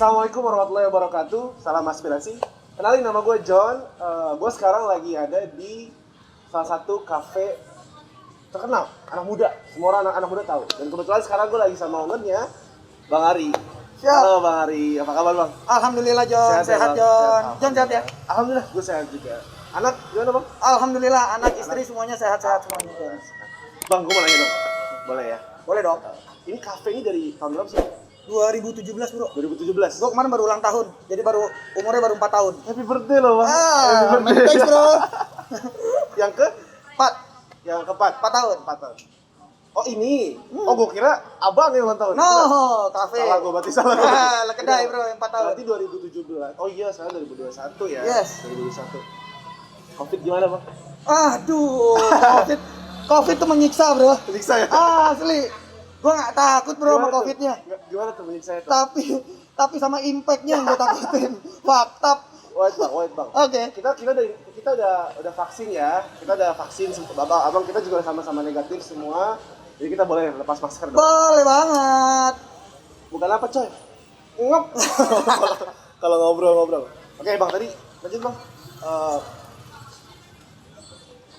Assalamualaikum warahmatullahi wabarakatuh. Salam aspirasi. Kenalin, nama gue John. Gue sekarang lagi ada di salah satu kafe terkenal, anak muda. Semua orang anak muda tahu. Dan kebetulan sekarang gue lagi sama ownernya, Bang Ari. Siap. Halo Bang Ari, apa kabar Bang? Alhamdulillah John, sehat ya, John. Bang? John sehat ya? Alhamdulillah, gue sehat juga. Anak gimana Bang? Alhamdulillah, anak istri semuanya sehat-sehat semuanya John. Bang, gue mau nanya dong. Boleh ya? Boleh dong. Ini kafe ini dari tahun berapa sih? 2017 bro. 2017. Gue kemarin baru ulang tahun, jadi umurnya baru 4 tahun. Happy birthday loh Bang. Many thanks bro. Yang ke? 4 Yang keempat? 4 tahun. 4 tahun. Oh ini? Oh gue kira abang yang ulang tahun. No, kafe. Salah gue berarti salah. Lah kedai bro yang 4 tahun. Berarti 2017. Oh iya, sekarang 2021 ya. Yes. 2021. Covid gimana Bang? Aduh, Covid tuh menyiksa bro. Menyiksa ya? Asli. Gue gak takut bro sama Covidnya. Gimana tuh menyiksa itu? Tapi sama impactnya yang gue takutin. Fakta. Wait bang. Oke. Kita udah vaksin ya. Kita udah vaksin. Abang kita juga sama-sama negatif semua. Jadi kita boleh lepas masker dong. Boleh banget. Bukan apa coy? Ngop. Kalau ngobrol. Oke bang, tadi lanjut bang.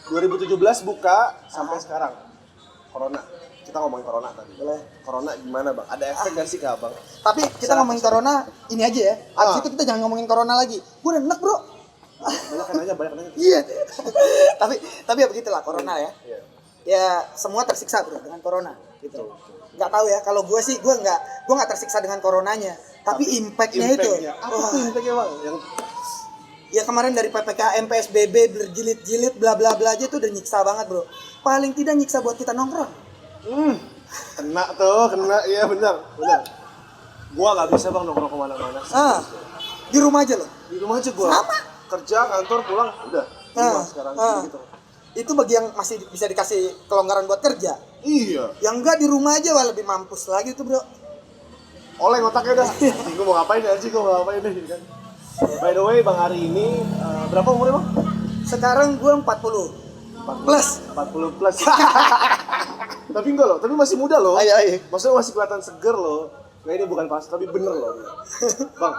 2017 buka sampai sekarang. Corona. Kita ngomongin corona tadi. Boleh. Corona gimana bang? Ada efek nggak sih ke abang? Tapi kita ngomongin corona ini aja ya. Abis itu kita jangan ngomongin corona lagi. Gue udah enak bro. Banyak nanya. Iya. tapi ya begitulah corona ya. Iya. Ya semua tersiksa bro dengan corona. Gitu. Nggak tahu ya. Kalau gue sih gue nggak tersiksa dengan coronanya. Tapi impactnya itu. Apa tuh impactnya bang? Yang ya kemarin dari PPKM, PSBB berjilid-jilid bla bla bla aja itu udah nyiksa banget bro. Paling tidak nyiksa buat kita nongkrong. Kena, iya benar. Gua nggak bisa bang nongkrong kemana-mana. Di rumah aja loh. Di rumah aja gua. Sama. Kerja, kantor, pulang, udah. Di rumah sekarang gitu. Itu bagi yang masih bisa dikasih kelonggaran buat kerja. Iya. Yang enggak di rumah aja wah lebih mampus lagi tuh bro. Oleng otaknya dah. Gua mau ngapain ya sih? Kan. By the way, Bang Ari ini berapa umurnya bang? Sekarang gua 40 plus. 40 plus. Tapi enggak loh, tapi masih muda loh. Ayo. Maksudnya masih kelihatan seger loh. Nah ini bukan pas, tapi bener loh. Bang.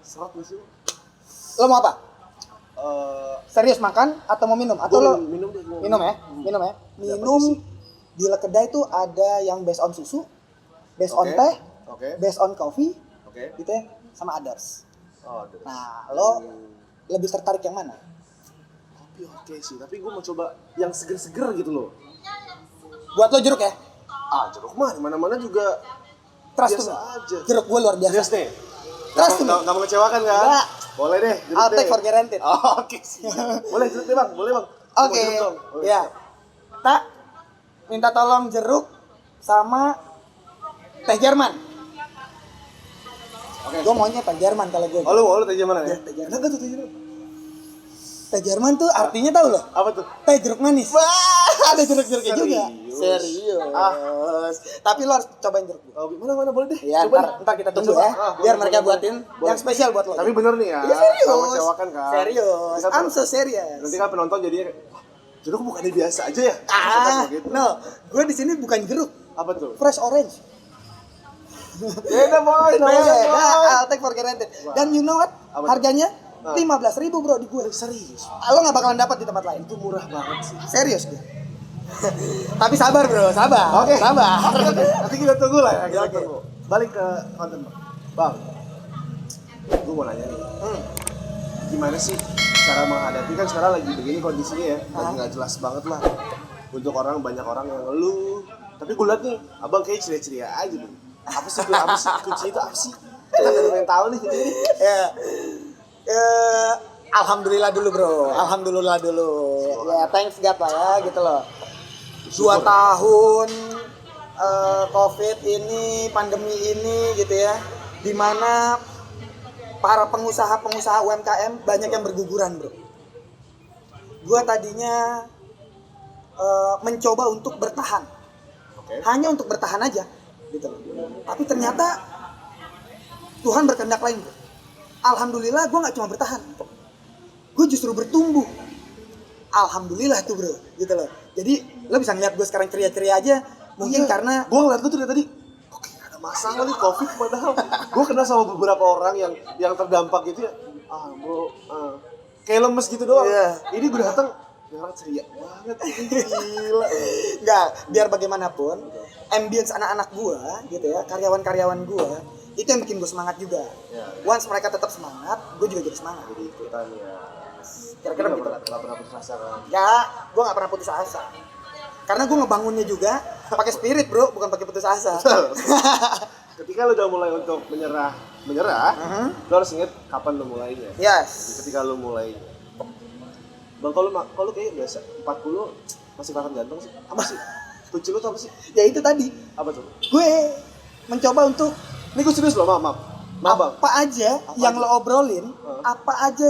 Serat gak sih? Lo mau apa? Serius makan atau mau minum? Atau lo minum deh. Minum ya? Minum di kedai itu ada yang based on susu, based on teh, based on coffee, gitu ya, sama others. Others. Nah, lo lebih tertarik yang mana? Kopi oke sih, tapi gue mau coba yang seger-seger gitu loh. Buat lo jeruk ya? Jeruk mah mana-mana juga Trust biasa tuh. aja. Jeruk gue luar biasa. Serius nih? Trust tuh. Gak mengecewakan kan? Enggak. Boleh deh, jeruk I'll deh. take for guaranteed. Oke sih. Boleh jeruk deh bang, boleh bang. Oke. Ya. Tak minta tolong jeruk sama teh Jerman. Oke. Gue maunya teh Jerman kalau gue. Oh lu mau teh Jerman ya? Teh Jerman. Kenapa tuh teh Jerman? Teh Jerman tuh artinya tahu loh? Apa tuh? Teh jeruk manis. Wah, Ada jeruk-jeruknya juga. Serius. Tapi lo harus cobain jeruk. Oh, mana boleh deh. Ya, ntar kita tunggu ya. Biar mereka buatin yang spesial buat lo. Tapi bener nih ya. Iya serius. Gak mengecewakan kan? Serius. I'm so serious. Nanti kan penonton jadi jeruk bukannya biasa aja ya? Gitu. No. Gue di sini bukan jeruk. Apa tuh? Fresh orange. Beda boy. I'll take for granted. Dan you know what? Harganya 15.000 bro di gue. Serius? Lo gak bakalan dapat di tempat lain. Itu murah banget sih. Serius gue. Tapi sabar bro, sabar. Oke. Sabar. Nanti kita tunggu lah ya. Oke. Balik ke konten bang. Gue mau nanya nih. Gimana sih cara menghadapi, kan sekarang lagi begini kondisinya ya, lagi nggak jelas banget lah. Untuk banyak orang yang ngeluh. Tapi gue liat nih, abang kayak ceria-ceria aja nih. Apa sih kunci itu apa sih? Kita ada yang tahu nih ini. Alhamdulillah dulu bro, alhamdulillah dulu. Ya thanks God lah ya gitu loh. 2 tahun COVID ini, pandemi ini gitu ya, dimana para pengusaha UMKM banyak yang berguguran bro. Gua tadinya mencoba untuk bertahan, hanya untuk bertahan aja gitu loh. Tapi ternyata Tuhan berkehendak lain bro. Alhamdulillah gue nggak cuma bertahan, gue justru bertumbuh. Alhamdulillah tuh bro, gitu loh. Jadi lo bisa ngeliat gue sekarang ceria-ceria aja, mungkin karena gue ngeliat lu tuh dari tadi, kok kayak ada masalah nih COVID padahal gue kenal sama beberapa orang yang terdampak gitu ya. Bro, kayak lemes gitu doang. Ini gue datang, orang ceria banget, gila. Enggak, biar bagaimanapun ambience anak-anak gua gitu ya, karyawan-karyawan gua itu yang bikin gua semangat juga. Once mereka tetap semangat, gua juga jadi semangat. Jadi ikutan ya. Kira-kira begitu. Gak pernah putus asa kan? Enggak, gua nggak pernah putus asa. Karena gua ngebangunnya juga pakai spirit, bro, bukan pakai putus asa. Ketika lu udah mulai untuk menyerah, lu harus inget kapan lu mulainya. Yes. Ketika lu mulainya. Bang, kalau kayak biasa 40 masih kelihatan ganteng sih. Apa sih? Lucu lu tuh apa sih? Ya itu tadi. Apa tuh? Gue mencoba untuk Ini gue serius loh, maaf bang. apa aja yang lo obrolin, apa aja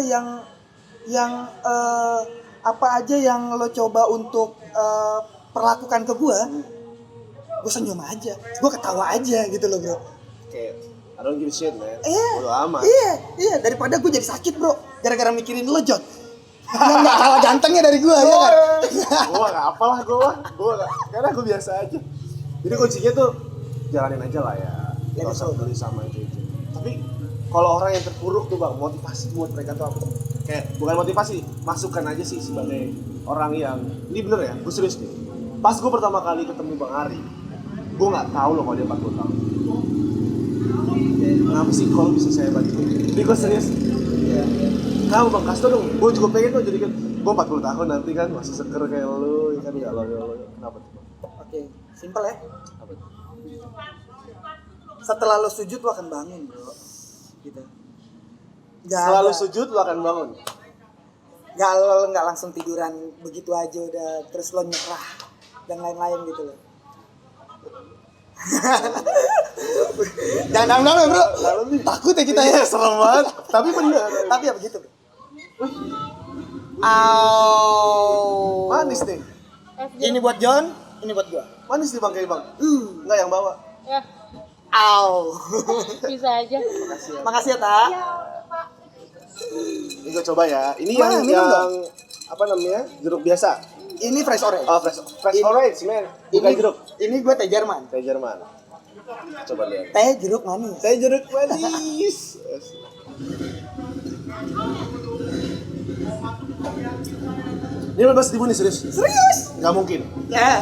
yang lo coba untuk perlakukan ke gue senyum aja, gue ketawa aja gitu loh bro. Kayak I don't give a shit man. Iya. Bodo amat. Iya, daripada gue jadi sakit bro, gara-gara mikirin lo John. Nggak kalah gantengnya dari gue ya kan? Gue gak apalah karena gue biasa aja. Jadi kuncinya tuh jalanin aja lah ya. Gak usah peduli sama itu. Tapi kalau orang yang terpuruk tuh bang, motivasi buat mereka tuh apa? Kayak bukan motivasi, masukan aja sih sebagai orang yang ini bener ya, gue serius nih. Pas gue pertama kali ketemu Bang Ari, gue nggak tahu loh kalau dia 40 tahun. Kenapa sih kalau bisa saya bantu? Ini gue serius. Kamu bang, kasih tau dong, gue juga pengen tuh jadi kan gue 40 tahun nanti kan masih seger kayak lu, ya kan ya lo. Kenapa tuh bang? Oke, simpel ya. Apa tuh? Setelah lo sujud lo akan bangun bro, gitu. Selalu sujud lo akan bangun. Nggak langsung tiduran begitu aja udah terus lo nyerah dan lain-lain gitu loh. Jangan dalam bro, takut ya kita ya. Serem banget, tapi bener. Tapi ya begitu bro. Manis nih. Ini buat John, ini buat gua. Manis nih bang kayak bang. Enggak yang bawa. Ya, bisa aja. Makasih ya tak. Ini gue coba ya. Ini Mana, minum dong. apa namanya? Jeruk biasa. Ini fresh orange. Oh, fresh orange, man. Bukan jeruk. Ini gue teh Jerman. Teh Jerman. Coba lihat. Teh jeruk manis. Teh jeruk manis. Ini 15.000 nih serius. Serius? Gak mungkin. Ya.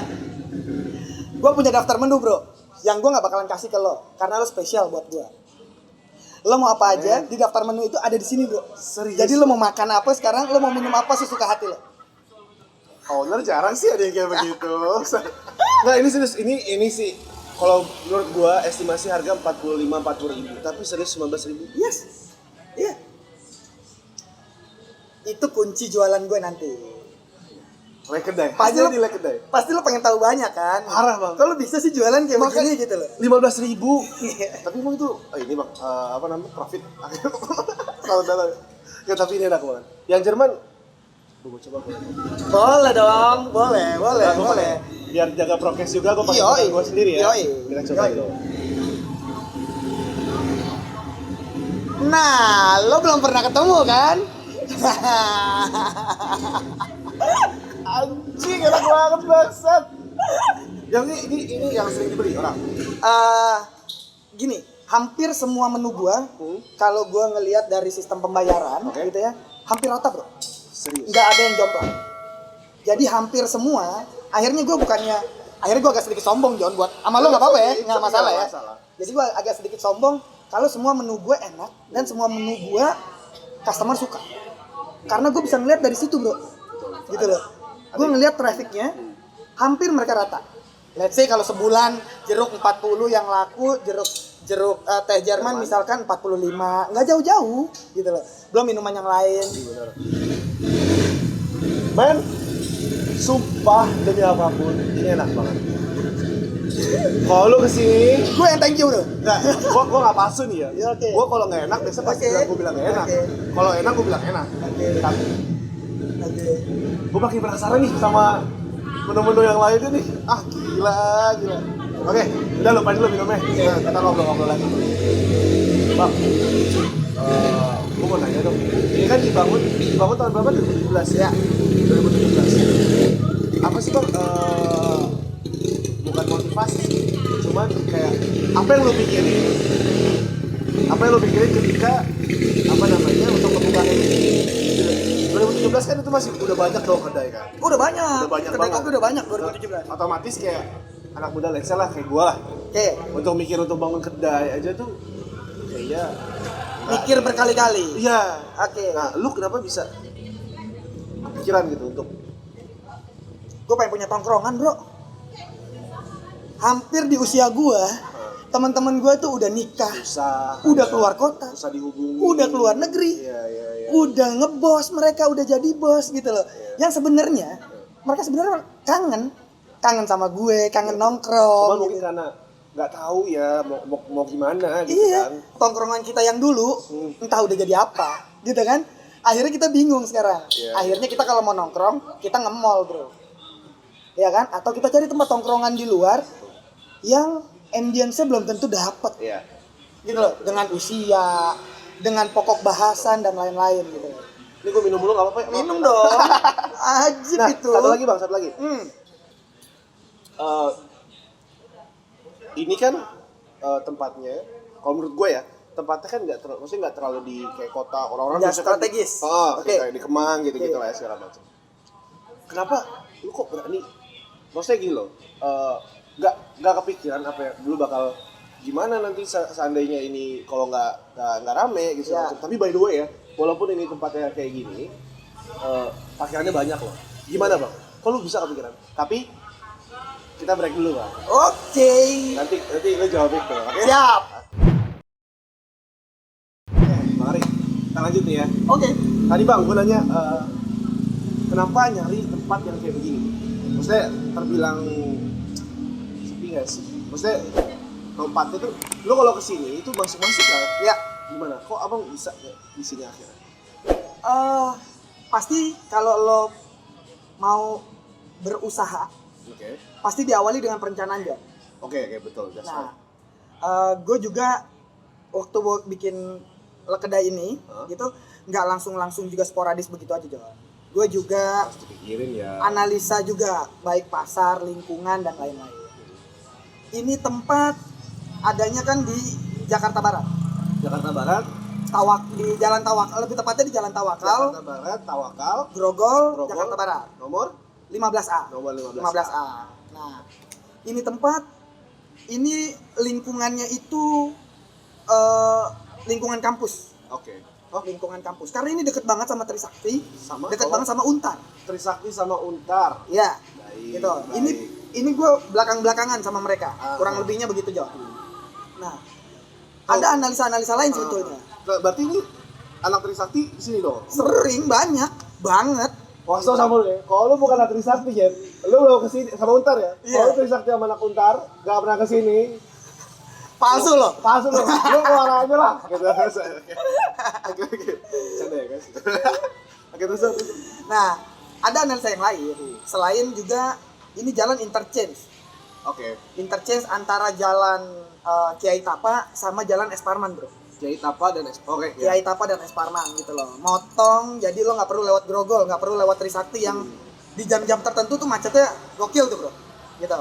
Gue punya daftar menu bro, yang gue nggak bakalan kasih ke lo, karena lo spesial buat gue. Lo mau apa aja di daftar menu itu ada di sini bro. Serius? Jadi lo mau makan apa sekarang, lo mau minum apa sesuka hati lo. Owner jarang sih ada yang kayak begitu. Nah ini serius, ini sih kalau menurut gua estimasi harga 40.000, tapi serius 19.000. Yes. Iya. Itu kunci jualan gue nanti. Lek kedai. Pasti Hanya lo- di lek kedai. Pasti lo pengen tahu banyak kan? Parah, Bang. Kalau bisa sih jualan kayak begini gitu loh. 15.000. Tapi emang itu ini bang apa namanya profit. Tahu. Ya tapi ini enak banget. Yang Jerman, gua coba. Boleh dong, boleh. Biar jaga prokes juga, gua pakai Yoi. tangan gua sendiri ya. Yoi. Kita coba Yoi. dulu. Nah, lo belum pernah ketemu kan? Anjing enak banget bangsat. Yang ini yang sering dibeli orang. Gini, hampir semua menu gua, kalau gua ngelihat dari sistem pembayaran, Oke. gitu ya, hampir rata bro. Serius. Nggak ada yang jomplang. Jadi hampir semua, akhirnya gua agak sedikit sombong John buat, sama lo nggak apa-apa ya, nggak masalah ya. Jadi gua agak sedikit sombong kalau semua menu gua enak dan semua menu gua customer suka. Karena gua bisa ngeliat dari situ bro, gitu loh. Gua ngeliat trafficnya, hampir mereka rata. Let's say kalau sebulan jeruk 40 yang laku, jeruk teh Jerman misalkan 45, nggak jauh-jauh gitu loh. Belum minuman yang lain. Men, sumpah demi apapun, ini enak banget. Kalau lu kesini, Gue yang thank you bro. nggak, gua nggak palsu nih ya. Ya, oke. Gua kalau nggak enak, biasa pasti Oke. gua bilang nggak enak. Oke. Kalau enak, gua bilang enak. Oke. Tapi Oke. gua makin penasaran nih sama menu-menu yang lainnya nih. Ah gila. Oke, udah lupain dulu minumnya. Nah, kita ngobrol-ngobrol lagi. Bang, gua mau nanya dong. Ini kan dibangun tahun berapa? 2017 ya. 2017. Apa sih bang? Bukan motivasi sih. Cuma cuman kayak apa yang lo pikirin ketika untuk membuka kayak gini. 2017 kan itu masih udah banyak dong kedai kan. Udah banyak kedai banget. kopi udah banyak 2017. Otomatis kayak anak muda let's say lah kayak gua lah. Oke. Untuk mikir untuk bangun kedai aja tuh kayaknya Mikir berkali-kali. Iya. Oke. Nah, lu kenapa bisa kepikiran gitu untuk Gue pengen punya tongkrongan, bro. Hampir di usia gue, teman-teman gue tuh udah nikah, susah, udah keluar kota, susah dihubungi, udah keluar negeri, iya. udah ngebos, mereka udah jadi bos gitu loh. Yang sebenarnya mereka sebenarnya kangen sama gue, kangen nongkrong. Cuman mungkin karena nggak tahu ya mau gimana gitu iya, kan. tongkrongan kita yang dulu entah udah jadi apa, gitu kan? Akhirnya kita bingung sekarang. Iya. Akhirnya kita kalau mau nongkrong, kita nge-mall, bro. Ya kan? Atau kita cari tempat tongkrongan di luar yang ambience-nya belum tentu dapat. Iya. Gitu loh, dengan usia, dengan pokok bahasan dan lain-lain gitu. Ini gue minum dulu nggak apa-apa ya? Minum dong. Ajib Nah, itu. satu lagi. Ini kan tempatnya, kalau menurut gue ya, tempatnya kan nggak terlalu di kayak kota orang-orang Ya, biasanya kan strategis. Kayak di Kemang gitu-gitu lah ya segala macam. Kenapa lu kok berani? Maksudnya gini loh, nggak kepikiran apa ya dulu bakal gimana nanti seandainya ini kalau nggak rame gitu Ya. macam. Tapi by the way ya, walaupun ini tempatnya kayak gini, parkirannya banyak loh. Gimana bang? Kok lu bisa kepikiran? Tapi kita break dulu bang. Oke. Nanti lu jawab itu, oke? Siap. Mari kita lanjut nih ya. Oke. Tadi bang, gue nanya kenapa nyari tempat yang kayak begini? Maksudnya terbilang sepi nggak sih? Maksudnya tempatnya tuh, lo kalau kesini itu masuk kan? Ya. Gimana? Kok abang bisa di sini akhirnya? Pasti kalau lo mau berusaha, Oke. pasti diawali dengan perencanaan ya. Oke, betul. Nah, gue juga waktu bikin kedai ini, gitu, nggak langsung juga sporadis begitu aja John. Gue juga harus dipikirin ya. analisa juga baik pasar, lingkungan dan lain-lain. Ini tempat adanya kan di Jakarta Barat. Jakarta Barat. Di Jalan Tawakal, lebih tepatnya di Jalan Tawakal. Jakarta Barat, Tawakal. Grogol, Jakarta Barat. Nomor 15A. Nomor 15A. 15A. Nah, ini tempat, ini lingkungannya itu lingkungan kampus. Oke. Lingkungan kampus. Karena ini deket banget sama Trisakti, deket Sama banget sama Untar. Trisakti sama Untar. Ya, Baik, gitu. baik. Ini gue belakang-belakangan sama mereka. Kurang lebihnya begitu Jo. Nah, ada analisa-analisa lain sebetulnya. Berarti ini anak Trisakti di sini dong. Sering banget. Wah, so sama lu ya. Kalau lu bukan anak Trisakti, Jen, lu belum kesini sama Untar ya. Iya. Kalau Trisakti sama anak Untar, gak pernah kesini. Palsu loh. Palsu lu. Lu keluar aja lah. Gitu. Oke. Canda ya guys. Oke terus. Nah, ada analisa yang lain. Selain juga ini jalan interchange. Oke. Interchange antara jalan Kiai Tapa sama jalan Es Parman, bro. Kiai Tapa dan Oke. Kiai Tapa dan Es Parman gitu loh. Motong, jadi lo nggak perlu lewat Grogol, nggak perlu lewat Trisakti yang di jam-jam tertentu tuh macetnya gokil tuh, bro. Gitu.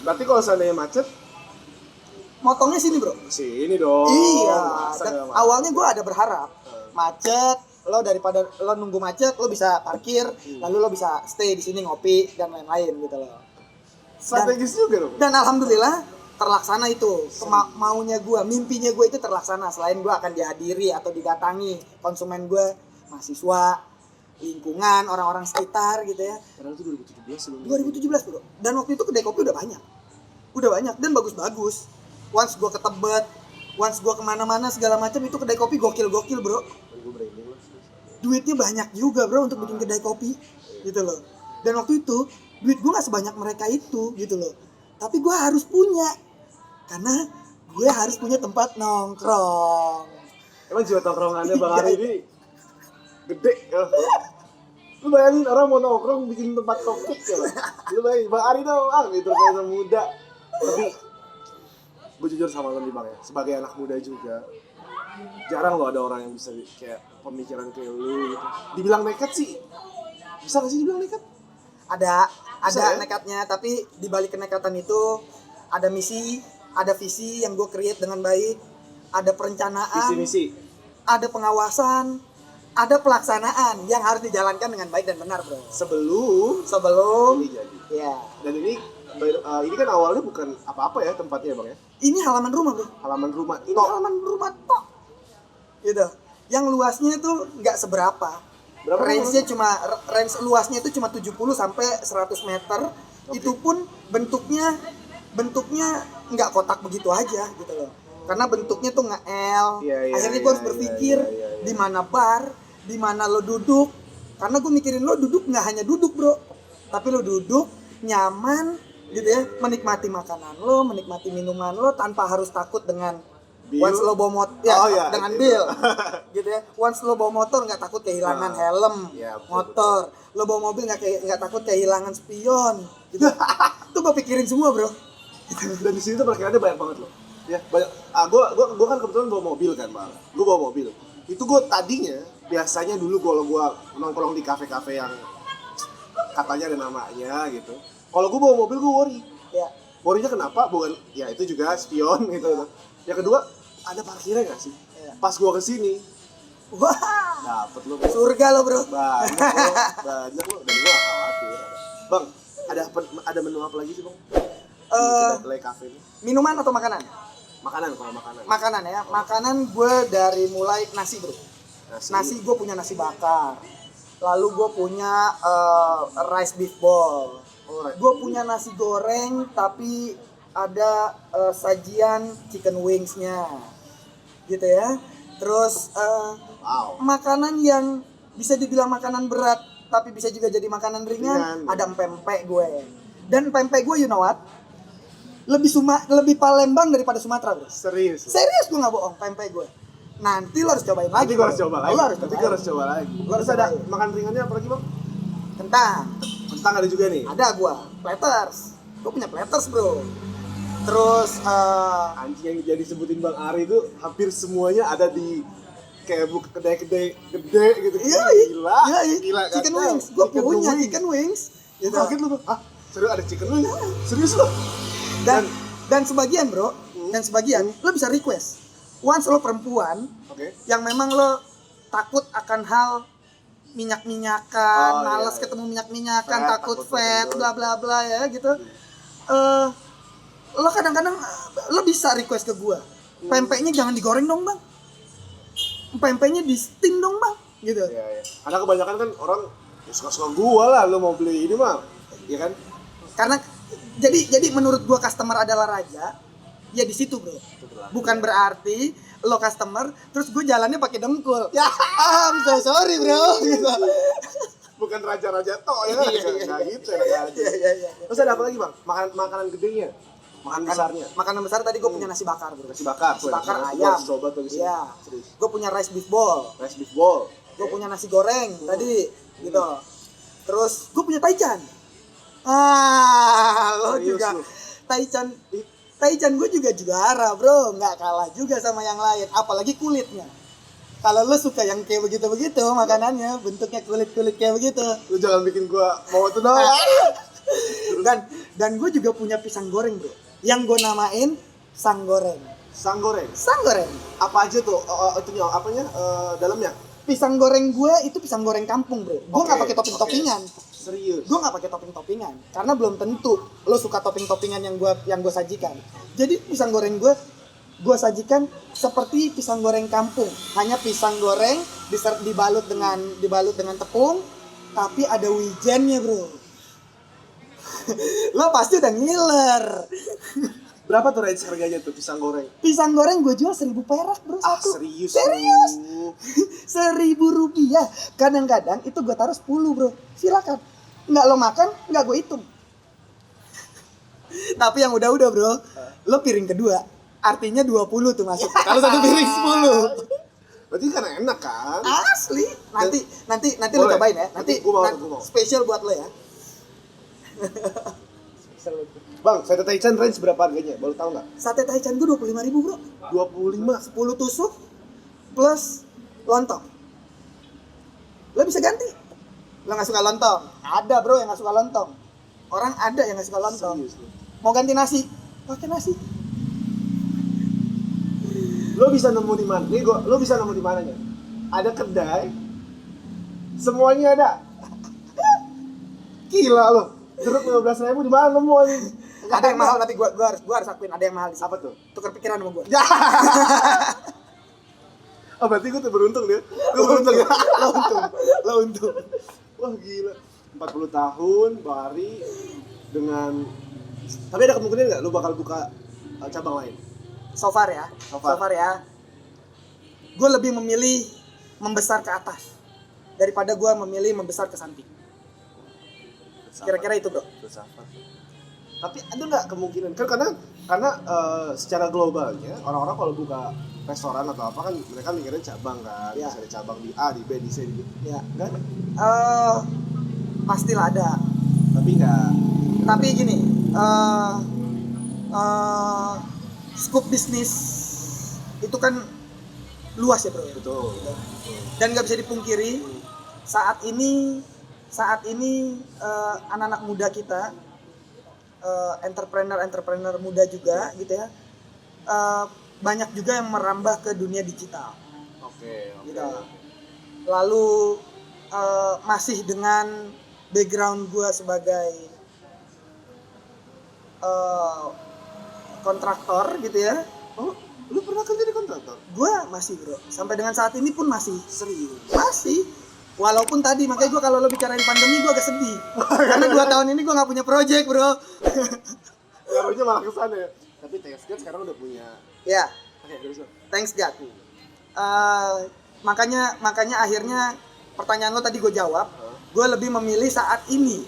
Berarti kalau seandainya macet, motongnya sini, bro. sini dong. Iya. Masa Dan nggak macet? awalnya gue ada berharap macet, lo daripada lo nunggu macet, lo bisa parkir, lalu lo bisa stay di sini ngopi dan lain-lain gitu loh. Strategis juga dong. Dan alhamdulillah terlaksana itu. Maunya gue, mimpinya gue itu terlaksana. Selain gue akan dihadiri atau didatangi konsumen gue, mahasiswa, lingkungan, orang-orang sekitar gitu ya. Padahal itu 2017 sebelum 2017 bro. Dan waktu itu kedai kopi udah banyak. Dan bagus-bagus. Once gue ke Tebet, once gue kemana-mana segala macam, itu kedai kopi gokil-gokil bro. Duitnya banyak juga bro untuk bikin kedai kopi gitu loh. Dan waktu itu duit gue gak sebanyak mereka itu gitu loh. Tapi gue harus punya, karena gue harus punya tempat nongkrong. Emang jiwa tongkrongannya Bang Ari ini gede ya. Lu bayangin orang mau nongkrong bikin tempat kopi ya. Lu bayangin Bang Ari doang gitu kayak muda. Tapi gue jujur sama lu nih Bang ya, sebagai anak muda juga jarang loh ada orang yang bisa kayak pemikiran kayak lu gitu. Dibilang nekat sih, bisa gak sih dibilang nekat? Ada Bisa, ya? nekatnya, tapi di balik kenekatan itu ada misi, ada visi yang gue create dengan baik, ada perencanaan, Visi-misi. ada pengawasan, ada pelaksanaan yang harus dijalankan dengan baik dan benar, bro. Sebelum Ini jadi. ya. Dan ini kan awalnya bukan apa-apa ya tempatnya bang ya. Ini halaman rumah, bro. Halaman rumah. Ini halaman rumah tok. Gitu. Yang luasnya itu nggak seberapa. Berapa Range luasnya itu cuma 70 sampai 100 meter. Oke. Itu pun bentuknya nggak kotak begitu aja gitu loh. Karena bentuknya tuh nge-L. Iya, Akhirnya gue harus berpikir di mana bar, di mana lo duduk. Karena gue mikirin lo duduk nggak hanya duduk, bro, tapi lo duduk nyaman gitu ya, menikmati makanan lo, menikmati minuman lo tanpa harus takut dengan Bill. once lo bawa motor dengan bill gitu ya. Once lo bawa motor nggak takut kehilangan helm motor, lo bawa mobil nggak takut kehilangan spion gitu. Itu gue pikirin semua, bro. Dan di sini tuh parkirannya banyak banget loh. Ya, banyak. Gua kan kebetulan bawa mobil kan, Bang. Gua bawa mobil. Itu gua tadinya biasanya dulu kalau gua nongkrong di kafe-kafe yang katanya ada namanya gitu. Kalau gua bawa mobil gua worry. Ya. Worry-nya kenapa? Bukan ya itu juga spion gitu. Yang kedua, ada parkirnya enggak sih? Ya. Pas gua kesini, Wah, dapet lo. Bro. surga lo, bro. Banyak lo. Dan gua gak khawatir. Bang, ada menu apa lagi sih, Bang? Di kedai kafe ini. Minuman atau makanan? Makanan, kalau makanan. Makanan ya. Makanan gue dari mulai nasi, bro. Nasi gue punya nasi bakar. Lalu gue punya rice beef ball. Gue punya nasi goreng tapi ada sajian chicken wingsnya, gitu ya. Terus makanan yang bisa dibilang makanan berat tapi bisa juga jadi makanan ringan. Ada pempek gue. Dan pempek gue, you know what? Lebih Palembang daripada Sumatera, bro. Serius Serius gue nggak bohong, pempek gue. Nanti lo harus cobain lagi. Nanti gue harus coba lagi. Lo harus coba lagi. Terus ada makan ringannya apa lagi, Bang? Kentang ada juga nih. ada gue. Platters. Gue punya platters, bro. Terus Anjing yang jadi sebutin Bang Ari itu hampir semuanya ada di kayak kedai-kedai gede gitu. Iya. Gila kan? Chicken wings. Gue punya chicken wings. Gitu. Kaget lu, Bang. Serius ada chicken wings? Serius lo? Dan sebagian, bro, lo bisa request. Once lo perempuan, yang memang lo takut akan hal minyak-minyakan, males ketemu minyak-minyakan, takut fat, bla bla bla ya gitu. Lo kadang-kadang lo bisa request ke gua. Pempeknya jangan digoreng dong, Bang. Pempeknya di steam dong, Bang, gitu. Iya. Karena kebanyakan kan orang ya suka-suka gua lah, lo mau beli ini mah, ya kan? Karena jadi menurut gua customer adalah raja. Ya di situ, bro. Bukan berarti lo customer terus gue jalannya pakai dengkul. Ya, I'm so sorry, bro. Gitu. Bukan raja-raja tok ya. Enggak gitu ya. Iya. Terus ada apa lagi, Bang? Makanan gedenya. Besarnya. Makanan besar tadi gue punya nasi bakar, bro. Nasi bakar ayam. Coba tuh di sini. Iya. Gue punya rice beef ball. Gue punya nasi goreng tadi gitu. Terus gue punya taichan. Lo juga Taichan gue juga juara, bro, nggak kalah juga sama yang lain, apalagi kulitnya. Kalau lo suka yang kayak begitu-begitu makanannya, bentuknya kulit-kulit kayak begitu, lo jangan bikin gue mau itu doang. Dan gue juga punya pisang goreng, bro, yang gue namain sang goreng. Sang goreng. Apa aja tuh? Itunya apanya? Dalamnya? Pisang goreng gue itu pisang goreng kampung, bro. Gue nggak pakai topping-toppingan. Serius? Gue nggak pakai topping-toppingan karena belum tentu lo suka topping-toppingan yang gue sajikan. Jadi pisang goreng gue sajikan seperti pisang goreng kampung, hanya pisang goreng dibalut dengan tepung, tapi ada wijennya, bro. Lo pasti udah ngiler. Berapa tuh range harganya tuh pisang goreng? Pisang goreng gue jual 1.000 perak, bro, satu. Serius? 1.000 rupiah. Kadang-kadang itu gue taruh 10, bro. Silakan. Nggak lo makan, nggak gue hitung. Tapi yang udah, bro, lo piring kedua, artinya 20 tuh masuk. Kalau satu piring 10. Berarti kan enak kan? Asli. Nanti lo cobain ya. Nanti gua mau. Spesial buat lo ya. Bang, sate taichan range berapa harganya? Boleh tahu nggak? Sate taichan gue 25.000, bro. 25. 10 tusuk plus lontong. Lo bisa ganti. Lo nggak suka lontong? Ada, bro, yang nggak suka lontong. Orang ada yang nggak suka lontong. Serius, Mau ganti nasi? pakai nasi. Lo bisa nemu di mana? Nih lo bisa nemu di mananya? Ada kedai, semuanya ada. Gila lo. Jeruk 15.000 di mana nemu ini? Ada yang mahal tapi gua harus akuin ada yang mahal di sini. Apa tuh? Tukar pikiran sama gua. Ya. Oh berarti gue tuh beruntung dia. Gue beruntung ya. Lo untung. Wah gila. 40 tahun Bari dengan tapi ada kemungkinan nggak lo bakal buka cabang lain? So far ya. Gue lebih memilih membesar ke atas daripada gue memilih membesar ke samping. Kira-kira itu bro. Filsafat. Tapi ada nggak kemungkinan kan karena secara globalnya orang-orang kalau buka restoran atau apa kan mereka mikirnya cabang kan, Ya. bisa ada cabang di A, di B, di C, di B. Ya. Kan? Pastilah ada. Tapi nggak. Tapi gini, scope bisnis itu kan luas ya bro. Betul. Dan nggak bisa dipungkiri saat ini anak-anak muda kita, entrepreneur muda juga gitu ya, banyak juga yang merambah ke dunia digital. Oke. Gitu. Lalu masih dengan background gue sebagai kontraktor gitu ya. Oh, lu pernah kerja di kontraktor? Gue masih bro, sampai dengan saat ini pun masih. Serius? Masih. Walaupun tadi makanya gue kalau lo bicarain pandemi gue agak sedih. Karena 2 tahun ini gue nggak punya project bro. Harusnya malah kesana ya. Tapi TSG sekarang udah punya. Ya, Oke, terus. thanks God. Makanya akhirnya pertanyaan lo tadi gue jawab. Gue lebih memilih saat ini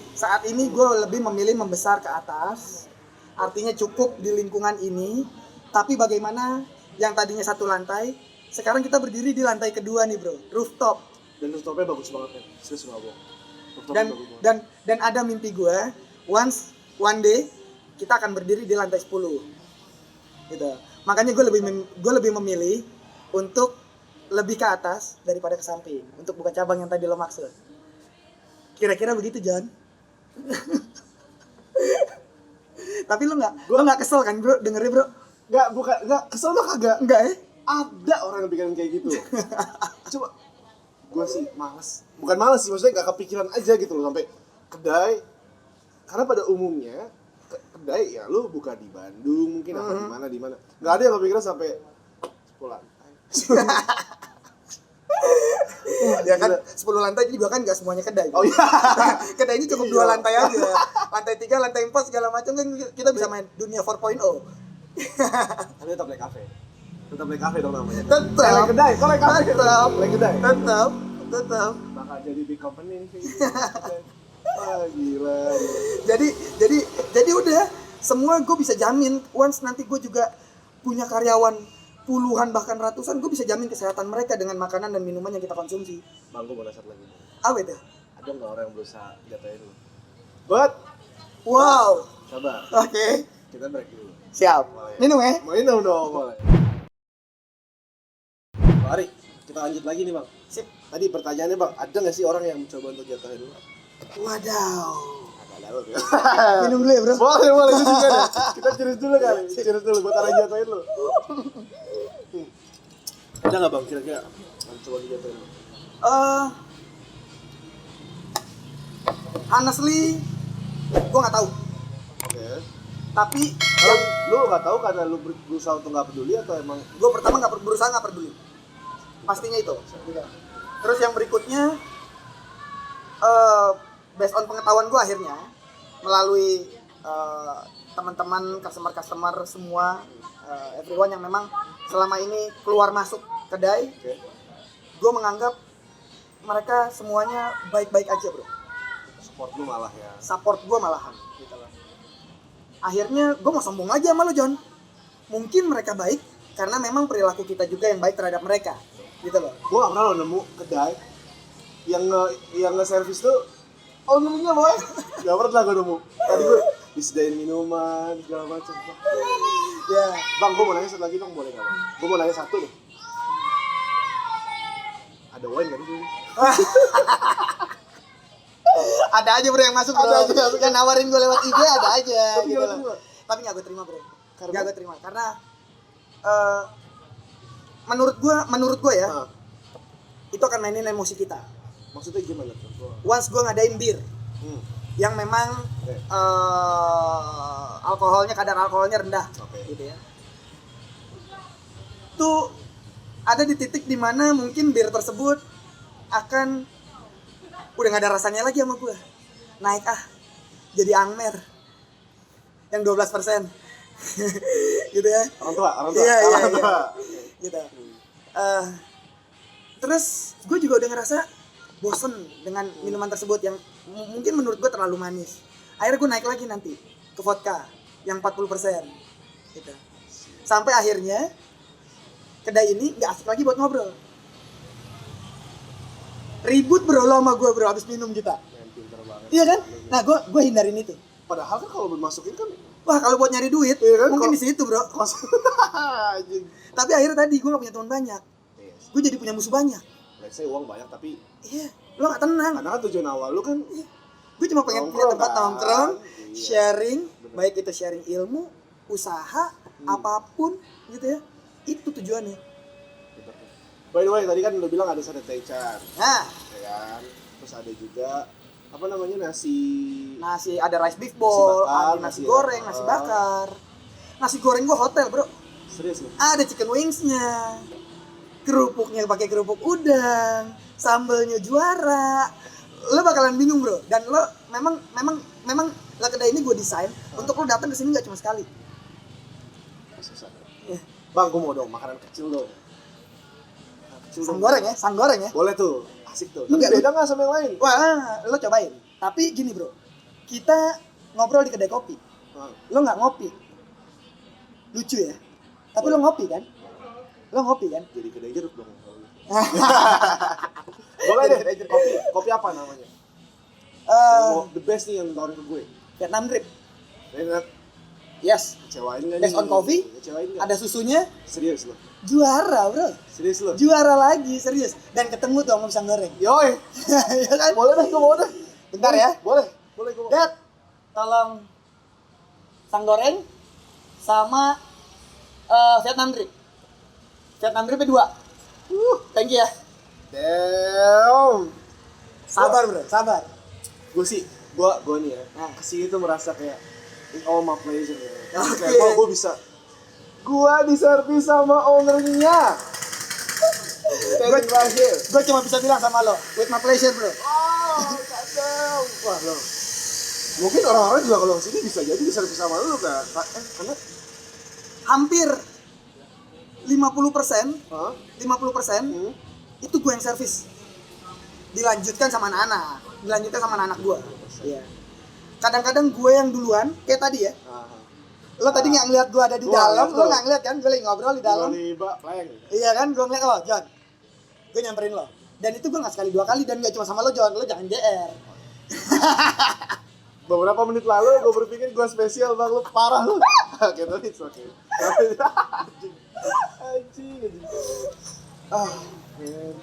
gue lebih memilih membesar ke atas. Artinya cukup di lingkungan ini. Tapi bagaimana yang tadinya 1 lantai, sekarang kita berdiri di lantai kedua nih bro, rooftop. Dan rooftopnya bagus banget kan. Serius nggak bohong. Rooftopnya bagus banget. Dan ada mimpi gue, one day kita akan berdiri di lantai 10. Gitu. Makanya gue lebih memilih untuk lebih ke atas daripada ke samping untuk buka cabang yang tadi lo maksud. Kira-kira begitu John. Tapi lo nggak kesel kan bro dengerin bro? Nggak kesel mah kagak. Enggak ya? Ada orang yang pikiran kayak gitu. Coba gue sih bukan males sih, maksudnya nggak kepikiran aja gitu loh sampai kedai. Karena pada umumnya kedai ya lu buka di Bandung mungkin apa di mana nggak ada yang kepikiran sampai 10 lantai. Ya kan 10 lantai juga kan nggak semuanya kedai. Oh iya. Kedainya cukup 2 lantai aja. Lantai 3, lantai 4 segala macam kan kita bisa main dunia 4.0. Tapi tetap like cafe. Tetap like cafe dong namanya. Tetap. Like kedai, kok like cafe? Tetap. Like kedai. Tetap. Bakal jadi big company nih. Ah gila. Jadi udah semua gue bisa jamin once nanti gue juga punya karyawan puluhan bahkan ratusan, gue bisa jamin kesehatan mereka dengan makanan dan minuman yang kita konsumsi. Bang, gue mau nasihat lagi. Apa itu? Ada nggak orang yang berusaha jatuhin lu? But, Wow. sabar. Oke. Kita break dulu. Siap. Boleh. Minum ya? Mau minum dong, boleh. Mari, kita lanjut lagi nih bang. Sip. Tadi pertanyaannya bang, ada nggak sih orang yang mencoba untuk jatuhin lu? Wadaw. Agak dalam ya. Minum dulu ya bro. Boleh itu juga deh. Kita cheers dulu kali. Cheers dulu buat orang jatuhin lu. Ada nggak bang kira-kira yang coba dijatuhin lu? Honestly, gue nggak tahu. Oke. Tapi Kalau lu nggak tahu karena lu berusaha untuk nggak peduli atau emang? gue pertama berusaha nggak peduli. Pastinya itu. Terus yang berikutnya, based on pengetahuan gue akhirnya melalui teman-teman, customer semua, everyone yang memang selama ini keluar masuk kedai, Oke. gue menganggap mereka semuanya baik-baik aja bro. Support lu malah ya. Support gue malahan gitu loh. Akhirnya gue mau sombong aja sama lo John. Mungkin mereka baik karena memang perilaku kita juga yang baik terhadap mereka gitu loh. Gue gak pernah lo nemu kedai yang nge-service tuh nemunya boy. Gak pernah gue nemu. Tadi gue disediain minuman segala macam. Ya. Bang, gue mau nanya satu lagi dong, boleh gak bang? Gue mau nanya satu nih. Ada wine gak nih? Ada aja bro yang masuk bro. Ada aja. Yang nawarin gue lewat IG ada aja Tapi gitu gak loh. terima. Tapi gak gue terima bro. Karena Nggak gue terima karena eh, menurut gue ya, itu akan mainin emosi kita. Maksudnya gimana tuh? Once gue ngadain bir yang memang Oke. kadar alkoholnya rendah, Oke. gitu ya. Tuh ada di titik dimana mungkin bir tersebut akan udah nggak ada rasanya lagi sama gue, naik jadi angmer yang 12%. Gitu ya. Orang tua. Iya. Orang tua. Gitu. Terus gue juga udah ngerasa bosen dengan minuman tersebut yang mungkin menurut gue terlalu manis. Akhirnya gue naik lagi nanti ke vodka yang 40%. Gitu. Sampai akhirnya kedai ini nggak asik lagi buat ngobrol. Ribut bro lo sama gue bro abis minum kita. Pinter banget. Iya kan? Nah gue hindarin itu. Padahal kan kalau bermasukin kan Wah kalau buat nyari duit iya kan, mungkin kalau- di situ bro. anjing. Tapi akhirnya tadi gue gak punya teman banyak. Yes. Gue jadi punya musuh banyak. Let's say uang banyak tapi Iya, lo gak tenang. karena kan tujuan awal lu kan Gue cuma pengen punya Nongkrong, tempat kan? nongkrong, Iya. sharing, Bener. baik itu sharing ilmu, usaha, apapun gitu ya. Itu tujuannya. By the way, tadi kan lu bilang ada sate taichan, Nah, ya kan? Terus ada juga apa namanya nasi nasi ada rice beef bowl, bakar, ada nasi goreng, nasi bakar. Nasi goreng gue hotel bro. serius lu? Ada chicken wingsnya, kerupuknya pakai kerupuk udang, sambelnya juara. Lo bakalan bingung bro. Dan lo memang lah kedai ini gue desain untuk lo datang ke sini nggak cuma sekali. Susah. Iya. Bang, gua mau dong makanan kecil dong. Kecil Sang dong. goreng ya. Boleh tuh, asik tuh. Tapi Enggak, beda nggak sama yang lain? Wah, lo cobain. Tapi gini bro, kita ngobrol di kedai kopi. Nah, Lo nggak ngopi, lucu ya. Tapi lo ngopi kan? Lo ngopi kan? jadi kedai jeruk dong. Boleh deh, kopi apa namanya? The best nih yang tawarin ke gue. Vietnam drip. Enak, Yes. kecewain nggak Based on coffee? Kecewain nggak? Ada susunya, Serius lo? juara bro. Serius lo? Juara lagi, serius. Dan ketemu tuh sama pisang goreng. Yoi, Ya kan? boleh deh, gue mau deh. Bentar ya. Boleh gue mau. Dad, tolong pisang goreng sama Vietnam drip. Vietnam dripnya 2. Thank you ya. Damn. Sabar bro, sabar. Gue nih ya, Nah. kesini tuh merasa kayak it's all my pleasure ya. Oke. Kayak gue bisa, gue diservis sama ownernya. Standing right here. Gue cuma bisa bilang sama lo, with my pleasure bro. Oh, kadang. Wah lo, mungkin orang-orang juga kalau kesini bisa jadi diservis sama lu kan? Karena Hampir 50%, Hah? 50% itu gue yang servis. Dilanjutkan sama anak-anak, dilanjutkan sama anak gue. Iya. Kadang-kadang gue yang duluan, kayak tadi ya. Lo tadi nggak ngeliat gue ada di Gua dalam, ngeliat lo lo. nggak ngeliat kan? Gue lagi ngobrol di dalam. Tiba-tiba pleng. Iya kan, gue ngeliat, oh John, gue nyamperin lo. Dan itu gue nggak sekali 2 kali dan nggak cuma sama lo John, lo jangan GR. Beberapa menit lalu gue berpikir gue spesial bang, lu parah lu. Oke, tapi it's okay. Anjing. Ah, man.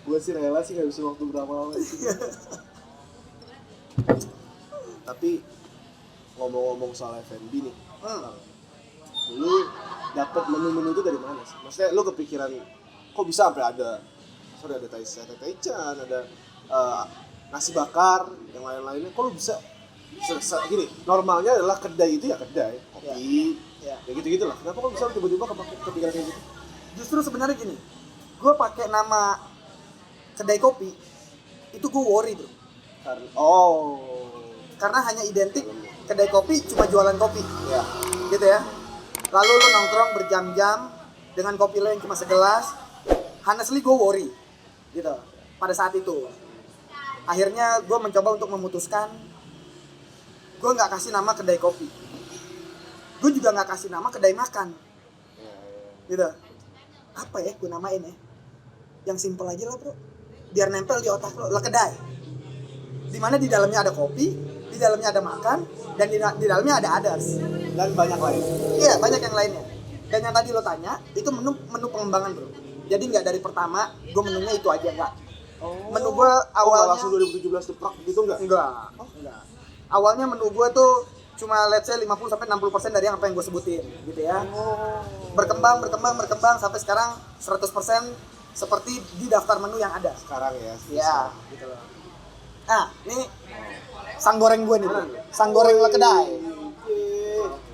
Gue sih rela sih gak bisa waktu berapa lama sih. Tapi ngomong-ngomong soal F&B nih, Bang, lu dapet menu-menu itu dari mana sih? Maksudnya lu kepikiran kok bisa sampai ada sate taichan, ada nasi bakar, yang lain-lainnya, kok lu bisa gini, normalnya adalah kedai itu ya kedai, kopi, Ya. ya gitu-gitu lah. Kenapa kok bisa tiba-tiba kepikiran kayak gitu? Justru sebenarnya gini, gue pakai nama kedai kopi, itu gue worry bro. Karena hanya identik kedai kopi cuma jualan kopi. Ya. Gitu ya. Lalu lo nongkrong berjam-jam dengan kopi lo yang cuma segelas. Honestly gue worry gitu pada saat itu. Akhirnya gue mencoba untuk memutuskan gue nggak kasih nama kedai kopi, gue juga nggak kasih nama kedai makan gitu. Apa ya gue namain ya, yang simple aja lah bro, biar nempel di otak lo, kedai dimana di dalamnya ada kopi, di dalamnya ada makan, dan di dalamnya ada others Dan banyak lain. iya banyak yang lainnya. Dan yang tadi lo tanya itu menu pengembangan bro, jadi nggak dari pertama gue menunya itu aja, nggak. Menu gue Awalnya awalnya langsung 2017 deprak gitu enggak? enggak. Awalnya menu gue tuh cuma let's say 50-60% dari apa yang gue sebutin gitu ya. Berkembang sampai sekarang 100% seperti di daftar menu yang ada Sekarang ya. ya gitu loh. Nah ini sang goreng gue nih bro. Sang goreng lekedai.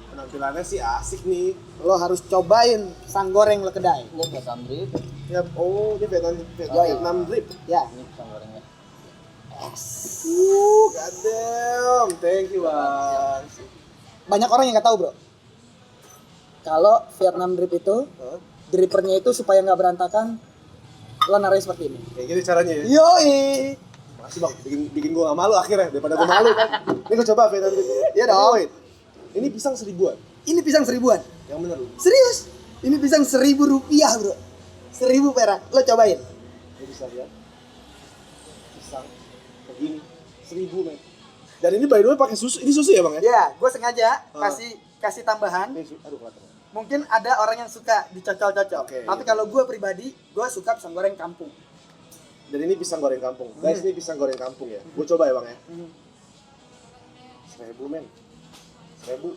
Penampilannya sih asik nih. Lo harus cobain sang goreng lekedai Ini Vietnam drip. Ya, oh dia Vietnam drip. ya. Ini pisang gorengnya. Goddamn, thank you bang. Banyak orang yang nggak tahu bro kalau Vietnam drip itu drippernya itu supaya nggak berantakan lo naruh seperti ini. Kayak gini caranya ya. Yoi. Makasih bang, bikin gue gak malu akhirnya daripada gue malu kan. Ini gue coba Vietnam drip. Iya dong. Wait, ini pisang 1000-an. Ini pisang 1000-an. Yang bener lu. Serius? Ini pisang 1000 rupiah bro. 1000 perak. Lo cobain. Lu bisa lihat. Pisang begini 1000 men. Dan ini by the way pakai susu. Ini susu ya bang ya? Ya, gue sengaja kasih tambahan. Ini aduh kelihatan. Mungkin ada orang yang suka dicocol-cocol. Oke, Tapi iya. kalau gue pribadi, gue suka pisang goreng kampung. Dan ini pisang goreng kampung. Guys, ini pisang goreng kampung ya. Gue coba ya bang ya. 1000 men. 1000.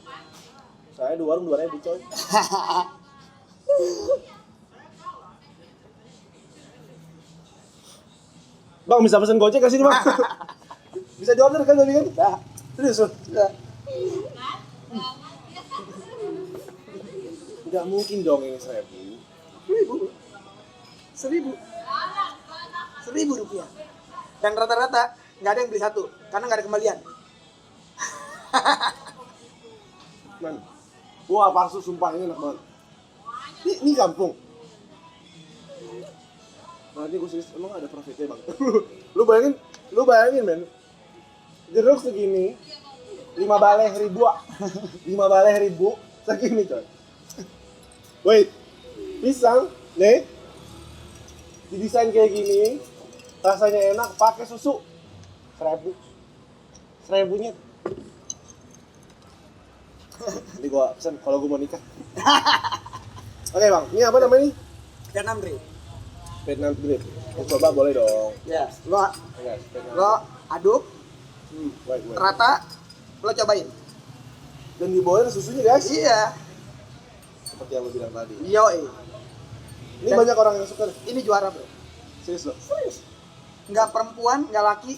Saya di warung 2000 coy. Bang bisa pesen Gojek kasih nih bang. Bisa di order kan tadi kan? Nah, Serius loh. nah. Tidak mungkin dong ini 1000. 1000 rupiah. Dan rata-rata nggak ada yang beli satu karena nggak ada kembalian. Man, wah palsu sumpah ini enak banget. Ini kampung. Nanti gue serius, emang ada profitnya bang? lu bayangin men. Jeruk segini, 5 baleh ribu, 5 baleh ribu segini coy. Wait, pisang, nih, didesain kayak gini, rasanya enak, pakai susu, 1000 nya. Ini gua pesan kalau gua mau nikah. Oke bang, ini apa namanya nih? Vietnam drip. Vietnam drip. Mau coba boleh dong. Ya, lo Yes, Vietnam lo drip. aduk Wait. rata, lo cobain. Dan di bawahnya ada susunya guys. Iya. Seperti yang lu bilang tadi. Yoi. Ini Dan- banyak orang yang suka nih. Ini juara bro. Serius loh. Serius. Nggak perempuan, nggak laki.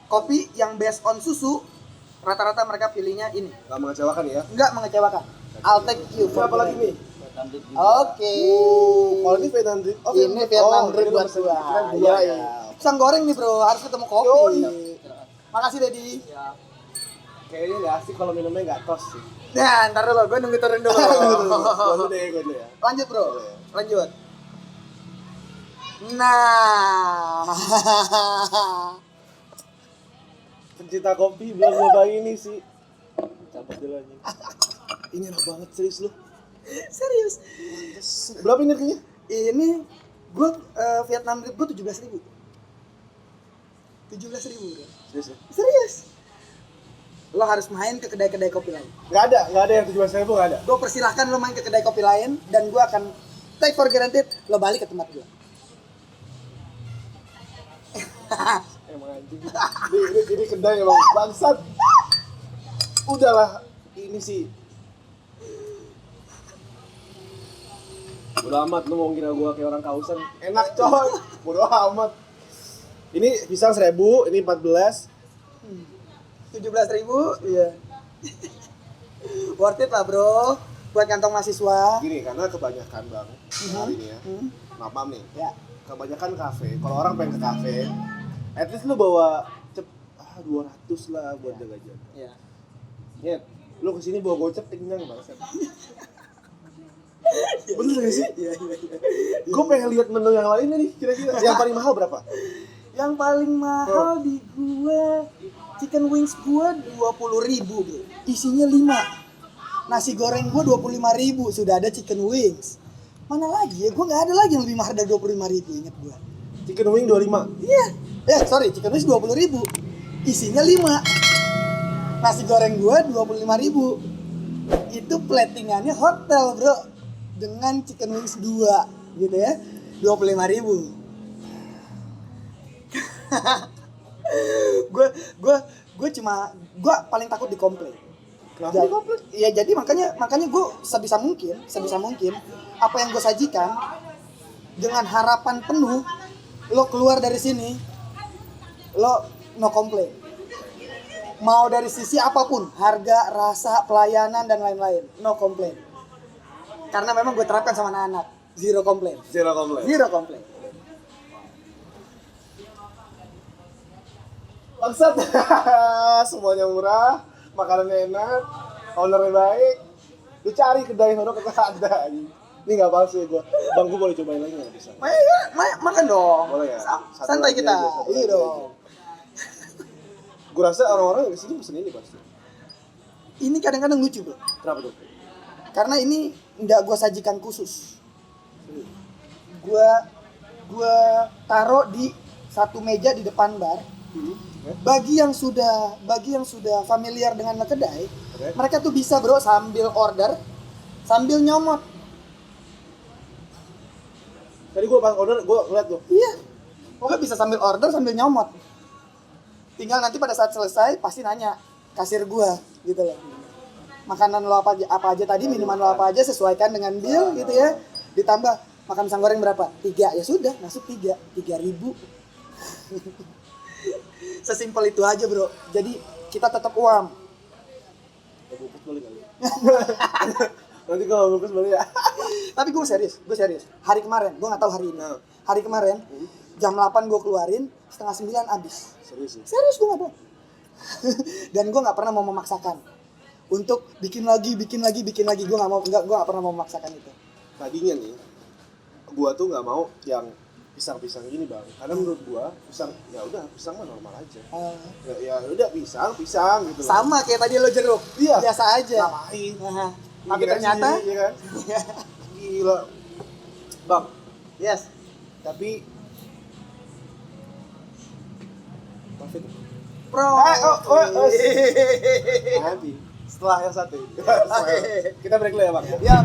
Kopi yang based on susu, rata-rata mereka pilihnya ini. Gak mengecewakan ya. Nggak mengecewakan. I'll take you. Ini apa lagi nih? Vietnam drip juga. Oke. Kalau ini Vietnam drip. Oh, Ini Vietnam drip ini buat nomor gua. keren Iya, dua iya. ya. Pisang goreng nih bro, harus ketemu kopi. Yoi. Makasih Dedi. Kayaknya gak asik kalau minumnya gak tos sih. Nah, ntar dulu, gue nunggu turun dulu. Gua dulu ya. Lanjut bro, Boleh. lanjut. Nah, Pencinta kopi belum nyoba ini sih. Cabut dulu aja. Ini enak banget serius lu. serius. Berapa ini harganya? Ini gue Vietnam drip gue 17.000. 17.000 bro. Serius ya? Serius. Lo harus main ke kedai-kedai kopi lain. Gak ada yang 17.000 gak ada. Gue persilahkan lo main ke kedai kopi lain dan gue akan take for granted lo balik ke tempat gue. Emang anjing. Ini kedai emang bangsat. Udahlah, ini sih. Bodo amat lu mau ngira gua kayak orang kausan. Enak coy. Bodo amat. Ini pisang 1000, ini 14. 17.000, iya. Worth it lah bro, buat kantong mahasiswa. Gini, karena kebanyakan bang hari ini ya. Maaf nih. Ya. Kebanyakan kafe, kalau orang pengen ke kafe, at least lu bawa 200 lah buat jaga-jaga. Ya. Nyet, lu kesini bawa gocap kenyang banget. Bener gak sih? Iya. Gue pengen lihat menu yang lainnya nih, kira-kira. Yang paling mahal berapa? Yang paling mahal di gua chicken wings gua 20.000 bro. Isinya 5. Nasi goreng gua 25.000, sudah ada chicken wings. Mana lagi ya? Gua nggak ada lagi yang lebih mahal dari 25.000, ingat gua. Chicken wing 25. Iya. Sorry, chicken wings 20.000. Isinya 5. Nasi goreng gua 25.000. Itu platingannya hotel, Bro. Dengan chicken wings 2 gitu ya. 25.000. gue paling takut dikomplain. Kenapa Jadi, dikomplain? iya jadi makanya gue sebisa mungkin apa yang gue sajikan dengan harapan penuh, lo keluar dari sini lo no komplain. Mau dari sisi apapun, harga, rasa, pelayanan dan lain-lain, no komplain. Karena memang gue terapkan sama anak-anak, zero komplain. Zero komplain. Zero komplain. Bangsat. Semuanya murah, makanannya enak, ownernya baik. Lu cari kedai sono kagak ada. Ini enggak palsu ya gua. Bang, gua boleh cobain lagi enggak bisa? Makan dong. Boleh ya? Satu Santai lagi kita. aja, satu Iya lagi dong. aja. Gua rasa orang-orang yang kesini pesen ini pasti. Ini kadang-kadang lucu, bro. Kenapa tuh? Karena ini nggak gue sajikan khusus. Gue taruh di satu meja di depan bar. Bagi yang sudah familiar dengan kedai, mereka tuh bisa bro sambil order, sambil nyomot. Tadi gua pas order, gua ngeliat tuh. Iya, lo bisa sambil order sambil nyomot. Tinggal nanti pada saat selesai pasti nanya kasir gua gitu loh. Makanan lo apa aja tadi, minuman lo apa aja, sesuaikan dengan bill gitu ya. Ditambah makan pisang goreng berapa? 3, ya sudah masuk 3.000. Sesimpel itu aja bro. Jadi kita tetap uang. Bungkus boleh kali. Nanti kalau bungkus boleh ya. Tapi gue serius. Hari kemarin, gue nggak tahu hari ini. Hari kemarin jam 8 gue keluarin, setengah 9 habis. Serius sih. Serius gue nggak bohong. Dan gue nggak pernah mau memaksakan untuk bikin lagi. Gue nggak pernah mau memaksakan itu. Tadinya nih, gua tuh nggak mau yang pisang-pisang gini bang, karena menurut gua pisang ya udah pisang mah normal aja. Ya udah pisang gitu. Sama kayak tadi lo jeruk, Iya. biasa aja. Ngapain? Tapi Gila ternyata, sih, ya kan? Gila, bang. yes. Tapi profit. Nanti setelah yang satu. Kita break dulu ya bang. Ya,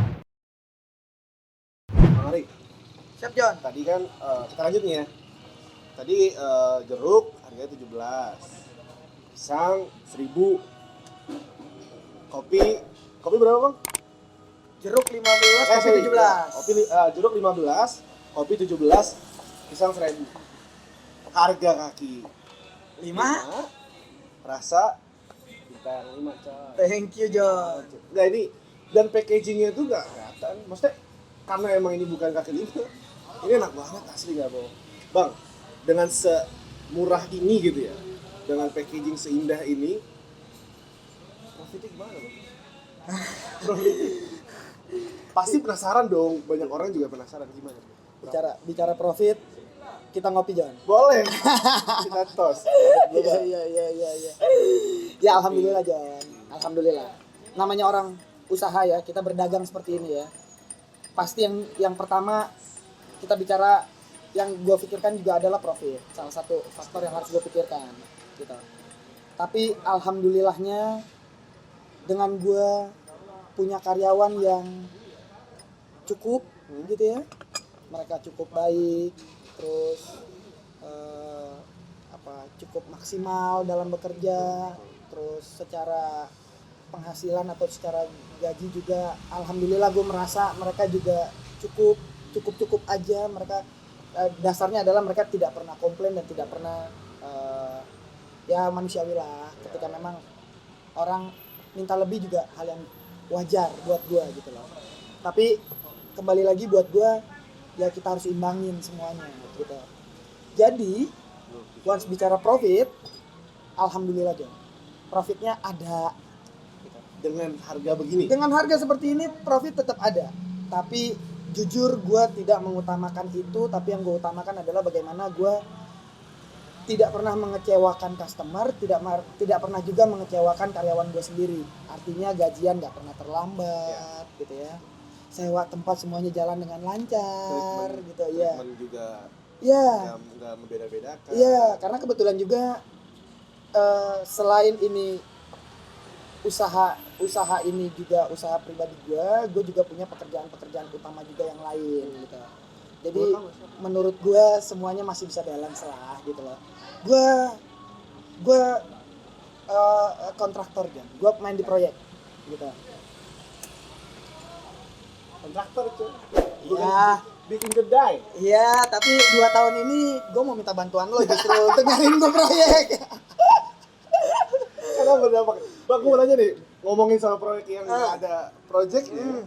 Bang Ari, siap John. tadi kan kita lanjut nih ya. Tadi jeruk harganya 17, pisang 1000, kopi berapa bang? Jeruk 15, kopi 17. Jeruk 15, kopi 17, pisang 1000. Harga kaki 5. rasa bintang 5 coy. Thank you John. Nah ini dan packagingnya tuh nggak kelihatan. Maksudnya karena emang ini bukan kaki 5, ini enak banget asli nggak bohong. Bang, dengan semurah ini gitu ya, dengan packaging seindah ini, profitnya gimana bang? Profitnya pasti penasaran dong, banyak orang juga penasaran gimana. Bicara profit, kita ngopi John. Boleh, kita tos. Iya. Ya alhamdulillah John. Alhamdulillah. Namanya orang usaha ya, kita berdagang seperti ini ya. Pasti yang pertama kita bicara, yang gue pikirkan juga adalah profit. Salah satu faktor yang harus gue pikirkan gitu. Tapi alhamdulillahnya dengan gue punya karyawan yang cukup gitu ya. Mereka cukup baik, terus cukup maksimal dalam bekerja, terus secara penghasilan atau secara gaji juga alhamdulillah gue merasa mereka juga cukup aja. Mereka dasarnya adalah mereka tidak pernah komplain dan tidak pernah ya manusiawi lah, ketika memang orang minta lebih juga hal yang wajar buat gue gitu loh. Tapi kembali lagi buat gue, ya kita harus imbangin semuanya gitu. Jadi once bicara profit, alhamdulillah John, profitnya ada. Dengan harga begini. Dengan harga seperti ini profit tetap ada. Tapi jujur gue tidak mengutamakan itu, tapi yang gue utamakan adalah bagaimana gue tidak pernah mengecewakan customer, tidak pernah juga mengecewakan karyawan gue sendiri. Artinya gajian nggak pernah terlambat gitu ya. Sewa tempat semuanya jalan dengan lancar gitu ya. Treatment juga ya nggak membeda-bedakan. Iya, karena kebetulan juga selain ini usaha ini juga usaha pribadi gue juga punya pekerjaan utama juga yang lain gitu. Jadi menurut gue semuanya masih bisa balance lah gitu loh. Gue kontraktor Jan. Gue main di proyek gitu. Kontraktor cuy. Iya. Bikin kedai. Iya, tapi 2 tahun ini gue mau minta bantuan lo justru untuk nyariin gue proyek. Karena berdampak. Bang, gue mau nanya nih, ngomongin soal proyek yang ada projectnya.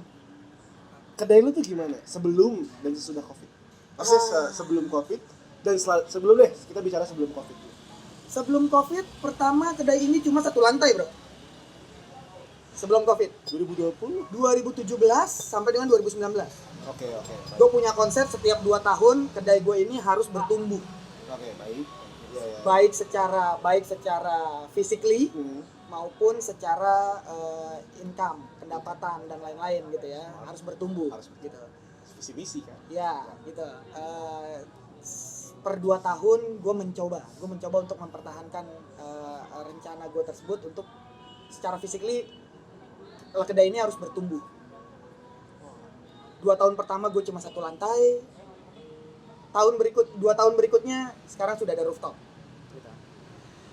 Kedai lu tuh gimana? Sebelum dan sesudah COVID? Maksudnya sebelum COVID dan sebelum deh, kita bicara sebelum COVID. Sebelum COVID, pertama kedai ini cuma 1 lantai, bro. Sebelum COVID. 2020? 2017 sampai dengan 2019. Oke. Gue punya konsep setiap 2 tahun kedai gue ini harus bertumbuh. Oke, baik. Ya. Baik secara physically maupun secara income, pendapatan dan lain-lain gitu ya. Harus bertumbuh gitu. Visi misi kan. Ya, gitu. Per 2 tahun gue mencoba untuk mempertahankan rencana gue tersebut untuk secara physically kedai ini harus bertumbuh. 2 tahun pertama gue cuma 1 lantai. 2 tahun berikutnya sekarang sudah ada rooftop. Gitu.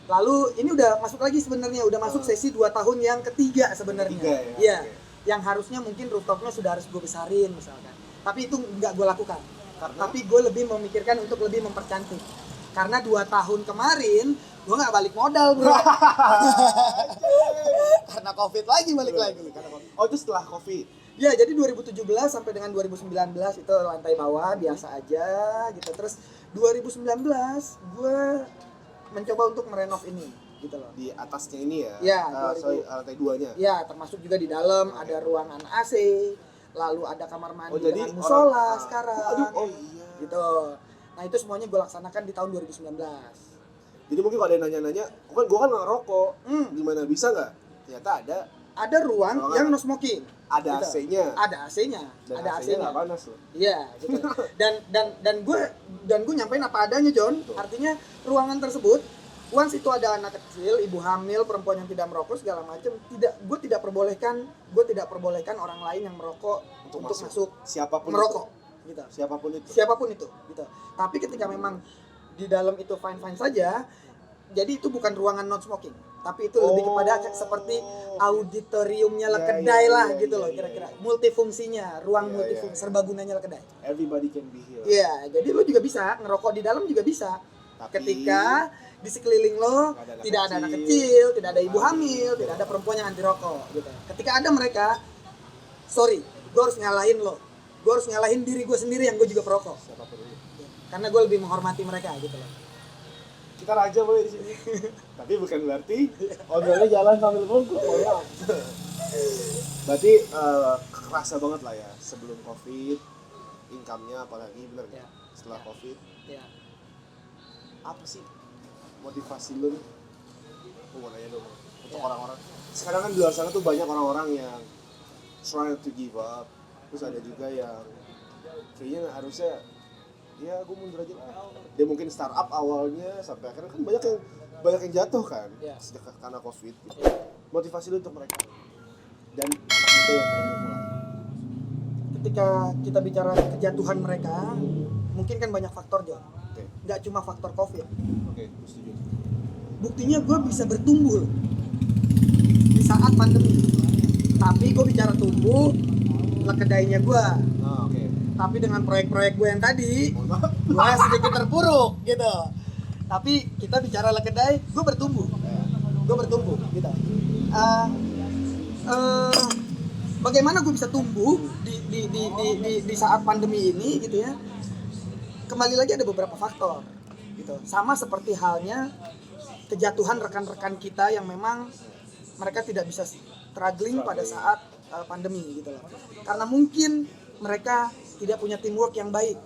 Lalu ini udah masuk lagi sebenarnya, udah masuk sesi 2 tahun yang ketiga sebenarnya. Iya. Yang harusnya mungkin rooftopnya sudah harus gue besarin misalkan. Tapi itu nggak gue lakukan. Tapi gue lebih memikirkan untuk lebih mempercantik. Karena 2 tahun kemarin gue nggak balik modal, bro. Karena COVID lagi balik lagi. Oh, itu setelah COVID. Ya, jadi 2017 sampai dengan 2019 itu lantai bawah biasa aja gitu. Terus 2019 gue mencoba untuk merenov ini gitu loh. Di atasnya ini ya? Ya, lantai 2-nya? Ya, termasuk juga di dalam ada ruangan AC, lalu ada kamar mandi dengan jadi musola sekarang. Oh iya. Gitu. Nah, itu semuanya gue laksanakan di tahun 2019. Jadi mungkin kalau ada yang nanya-nanya, gua kan nggak ngerokok, gimana bisa nggak? Ternyata ada ruang yang no smoking. Ada gitu. AC-nya. Ada AC-nya. Dan ada AC-nya AC-nya. nggak panas loh. Iya, gitu. Dan gue nyampein apa adanya, John. Betul. Artinya ruangan tersebut once itu ada anak kecil, ibu hamil, perempuan yang tidak merokok segala macam, gue tidak perbolehkan orang lain yang merokok untuk masuk siapapun merokok itu. gitu. Siapapun itu Gitu. Tapi ketika memang di dalam itu fine saja, jadi itu bukan ruangan non smoking, tapi itu lebih kepada seperti auditoriumnya kedai lah gitu loh kira-kira. Multifungsinya, ruang multifungsi serbagunanya kedai. Everybody can be here. Iya, jadi lo juga bisa ngerokok di dalam juga bisa. Tapi ketika di sekeliling lo tidak ada anak kecil, tidak ada ibu hamil, tidak ada perempuan yang anti rokok gitu. Ketika ada mereka, sorry, gue harus ngalahin lo. Gue harus ngalahin diri gue sendiri yang gue juga perokok. siapapun itu. Karena gue lebih menghormati mereka gitu loh. Kita raja boleh di sini. Tapi bukan berarti obrolannya jalan sambil nunggu. Berarti kerasa banget lah ya sebelum COVID, income-nya apalagi bener nggak? Setelah COVID. Ya. Apa sih motivasi lu? Gue mau nanya dong untuk orang-orang. Sekarang kan di luar sana tuh banyak orang-orang yang trying to give up. Terus ada juga yang kayaknya harusnya ya gue mundur aja lah. Dia mungkin startup awalnya sampai akhirnya kan banyak yang jatuh kan sejak karena COVID gitu. Motivasi lu untuk mereka dan anak muda yang pengen mulai. Ketika kita bicara kejatuhan mereka, mungkin kan banyak faktor, John. Nggak cuma faktor COVID. Oke, setuju. Buktinya gue bisa bertumbuh loh di saat pandemi. Tapi gue bicara tumbuh, kedainya gue. Oke. Tapi dengan proyek-proyek gue yang tadi, gue sedikit terpuruk gitu. Tapi kita bicara kedai, gue bertumbuh gitu. Bagaimana gue bisa tumbuh di saat pandemi ini gitu ya? Kembali lagi ada beberapa faktor gitu. Sama seperti halnya kejatuhan rekan-rekan kita yang memang mereka tidak bisa struggling pada saat pandemi gitu loh. Karena mungkin mereka tidak punya teamwork yang baik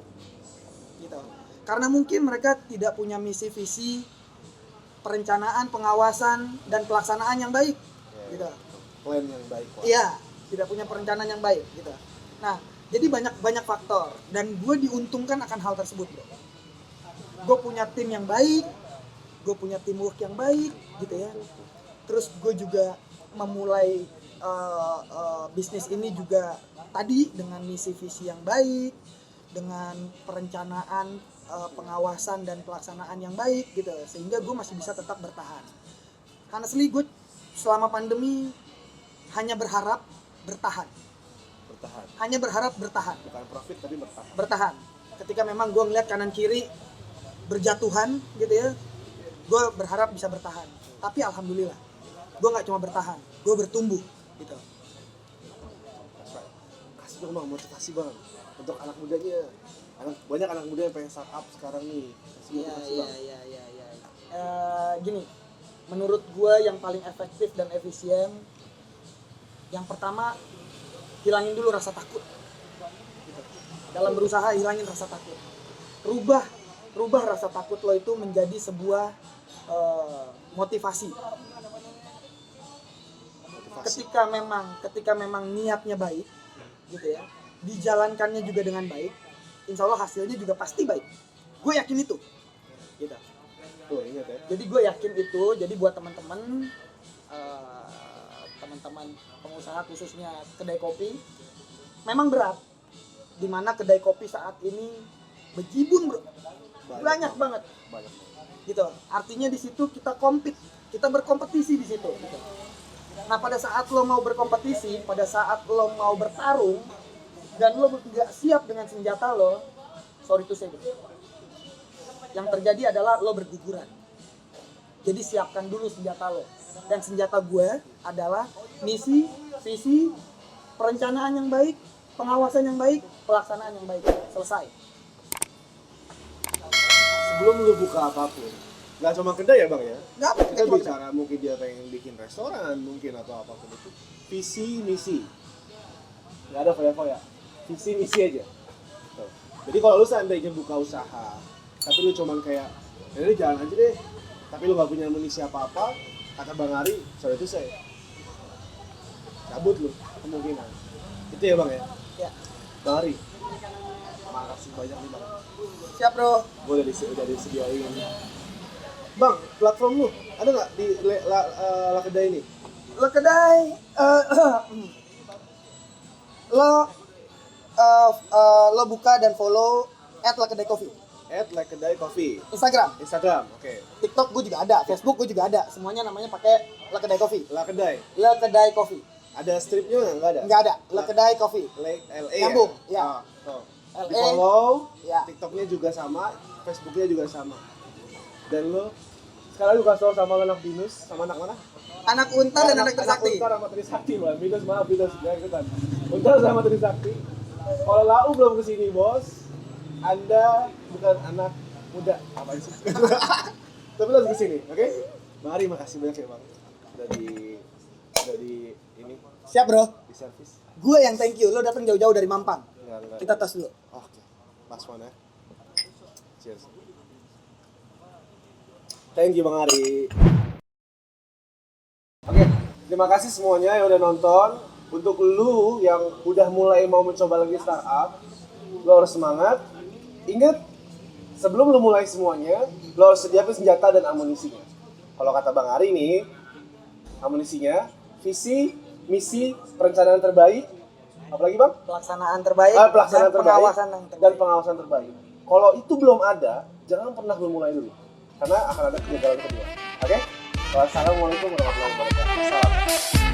gitu. Karena mungkin mereka tidak punya misi visi, perencanaan, pengawasan dan pelaksanaan yang baik gitu. Plan yang baik. Iya, tidak punya perencanaan yang baik gitu. Nah, jadi banyak faktor dan gue diuntungkan akan hal tersebut, bro. Gue punya tim yang baik, gue punya teamwork yang baik gitu ya. Terus gue juga memulai bisnis ini juga tadi dengan misi visi yang baik, dengan perencanaan, pengawasan dan pelaksanaan yang baik gitu, sehingga gue masih bisa tetap bertahan. Honestly, gue selama pandemi hanya berharap bertahan. Bertahan. Hanya berharap bertahan. Bukan profit tapi bertahan. Bertahan. Ketika memang gue ngeliat kanan kiri berjatuhan gitu ya, gue berharap bisa bertahan. Tapi alhamdulillah, gue nggak cuma bertahan, gue bertumbuh gitu. Kasih dong bang motivasi bang untuk anak mudanya. Banyak anak muda yang pengen startup sekarang nih. Kasih motivasi bang. Gini, menurut gue yang paling efektif dan efisien, yang pertama hilangin dulu rasa takut. Gitu. Dalam berusaha hilangin rasa takut. Rubah rasa takut lo itu menjadi sebuah motivasi. Ketika memang niatnya baik, gitu ya, dijalankannya juga dengan baik, insya Allah hasilnya juga pasti baik. Gue yakin itu. Gitu. Tuh, ingat ya. Jadi gue yakin itu. Jadi buat teman-teman pengusaha khususnya kedai kopi, memang berat. Dimana kedai kopi saat ini bejibun bro, banyak banget. Gitu. Artinya di situ kita kita berkompetisi di situ. Gitu. Nah pada saat lo mau berkompetisi, pada saat lo mau bertarung, dan lo nggak siap dengan senjata lo, sorry to say, yang terjadi adalah lo berguguran. Jadi siapkan dulu senjata lo. Dan senjata gue adalah misi, visi, perencanaan yang baik, pengawasan yang baik, pelaksanaan yang baik. Selesai. Sebelum lu buka apapun, nggak cuma kedai ya bang ya? Nggak, Kita bicara mungkin dia pengen bikin restoran mungkin atau apapun itu. Visi, misi. Nggak ada foya-foya. Visi, misi aja. Tuh. Jadi kalau lu seandainya buka usaha, tapi lu cuman kayak, ya jalan aja deh. Tapi lu nggak punya amunisi apa-apa, kata Bang Ari, sorry itu saya cabut lu kemungkinan. Itu ya bang ya? Ya. Bang Ari, makasih banyak nih bang. Siap bro. Gue udah disediain. Bang, platform lu ada nggak di La Kedai ini? Lo kedai, lo buka dan follow @lakedaicoffee. @lakedaicoffee. Instagram, oke. TikTok gue juga ada, Facebook gue juga ada. Semuanya namanya pakai La Kedai Coffee. La Kedai. La Kedai Coffee. Ada stripnya nggak ada? Nggak ada. La Kedai Coffee. LA Nyambung, ya. ya. Tuh. Di LA. follow, Ya. TikToknya juga sama, Facebooknya juga sama. Dan lo sekarang lu kasih tau sama anak Binus, sama anak mana? Anak Untar dan anak Trisakti. Untar sama Trisakti, Bang. Binus maaf, Binus jangan ikutan. Untar sama Trisakti. Kalau Lau belum kesini bos, Anda bukan anak muda, apa sih? Tapi lo harus kesini, oke? Mari, makasih banyak ya bang. Udah di ini. Siap bro. Di servis. Gue yang thank you. Lo datang jauh-jauh dari Mampang. Enggak. Kita tes dulu. Oke. Last one ya. Cheers. Thank you Bang Ari. Oke, terima kasih semuanya yang udah nonton. Untuk lu yang udah mulai mau mencoba lagi startup, lu harus semangat. Ingat, sebelum lu mulai semuanya, lu harus sediakan senjata dan amunisinya. Kalau kata Bang Ari nih, amunisinya visi, misi, perencanaan terbaik, apalagi Bang? Pelaksanaan terbaik, Pelaksanaan dan terbaik pengawasan yang terbaik. dan pengawasan terbaik. Kalau itu belum ada, jangan pernah lu mulai dulu, karena akan ada kegagalan kedua. Oke? Wassalamualaikum warahmatullahi wabarakatuh. Salam.